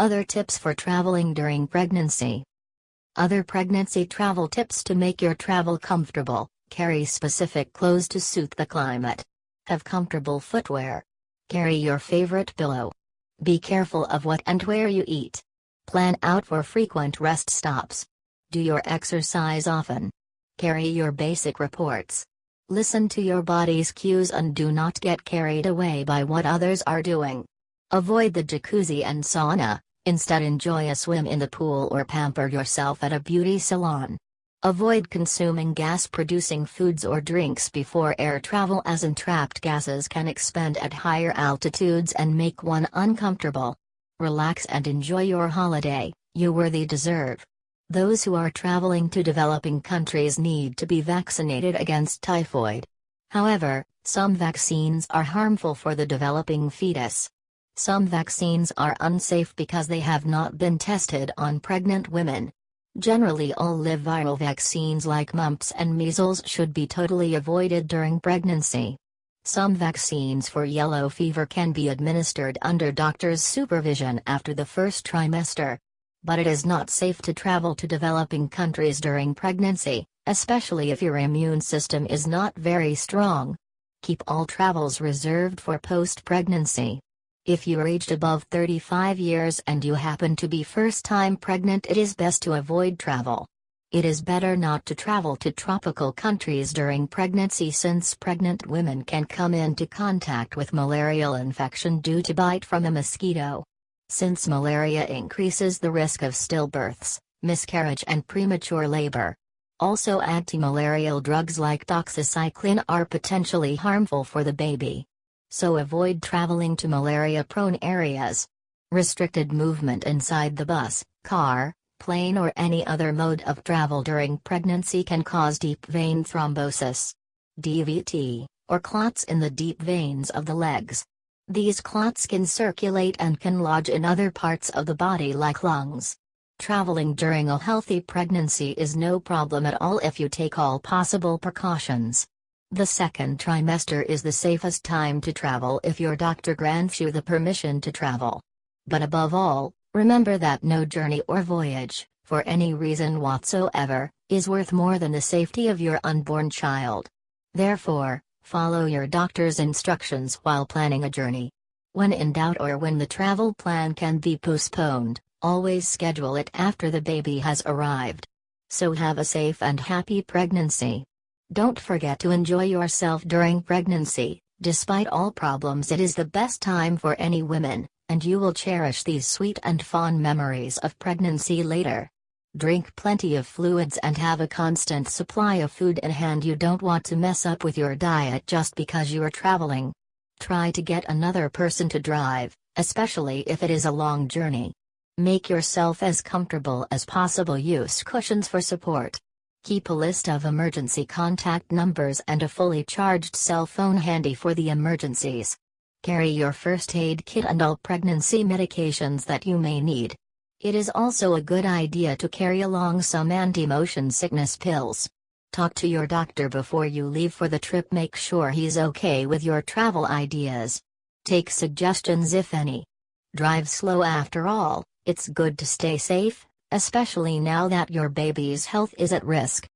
Other tips for traveling during pregnancy. Other pregnancy travel tips to make your travel comfortable: carry specific clothes to suit the climate. Have comfortable footwear. Carry your favorite pillow. Be careful of what and where you eat. Plan out for frequent rest stops. Do your exercise often. Carry your basic reports. Listen to your body's cues and do not get carried away by what others are doing. Avoid the jacuzzi and sauna. Instead, enjoy a swim in the pool or pamper yourself at a beauty salon. Avoid consuming gas-producing foods or drinks before air travel, as entrapped gases can expand at higher altitudes and make one uncomfortable. Relax and enjoy your holiday, you worthy deserve. Those who are traveling to developing countries need to be vaccinated against typhoid. However, some vaccines are harmful for the developing fetus. Some vaccines are unsafe because they have not been tested on pregnant women. Generally, all live viral vaccines like mumps and measles should be totally avoided during pregnancy. Some vaccines for yellow fever can be administered under doctor's supervision after the first trimester. But it is not safe to travel to developing countries during pregnancy, especially if your immune system is not very strong. Keep all travels reserved for post-pregnancy. If you are aged above 35 years and you happen to be first-time pregnant, it is best to avoid travel. It is better not to travel to tropical countries during pregnancy, since pregnant women can come into contact with malarial infection due to bite from a mosquito. Since malaria increases the risk of stillbirths, miscarriage and premature labor. Also, anti-malarial drugs like doxycycline are potentially harmful for the baby. So avoid traveling to malaria-prone areas. Restricted movement inside the bus, car, plane or any other mode of travel during pregnancy can cause deep vein thrombosis, DVT, or clots in the deep veins of the legs. These clots can circulate and can lodge in other parts of the body like lungs. Traveling during a healthy pregnancy is no problem at all if you take all possible precautions. The second trimester is the safest time to travel if your doctor grants you the permission to travel. But above all, remember that no journey or voyage, for any reason whatsoever, is worth more than the safety of your unborn child. Therefore, follow your doctor's instructions while planning a journey. When in doubt or when the travel plan can be postponed, always schedule it after the baby has arrived. So have a safe and happy pregnancy. Don't forget to enjoy yourself during pregnancy. Despite all problems, it is the best time for any women, and you will cherish these sweet and fond memories of pregnancy later. Drink plenty of fluids and have a constant supply of food in hand. You don't want to mess up with your diet just because you are traveling. Try to get another person to drive, especially if it is a long journey. Make yourself as comfortable as possible. Use cushions for support. Keep a list of emergency contact numbers and a fully charged cell phone handy for the emergencies. Carry your first aid kit and all pregnancy medications that you may need. It is also a good idea to carry along some anti-motion sickness pills. Talk to your doctor before you leave for the trip. Make sure he's okay with your travel ideas. Take suggestions if any. Drive slow. After all, it's good to stay safe, especially now that your baby's health is at risk.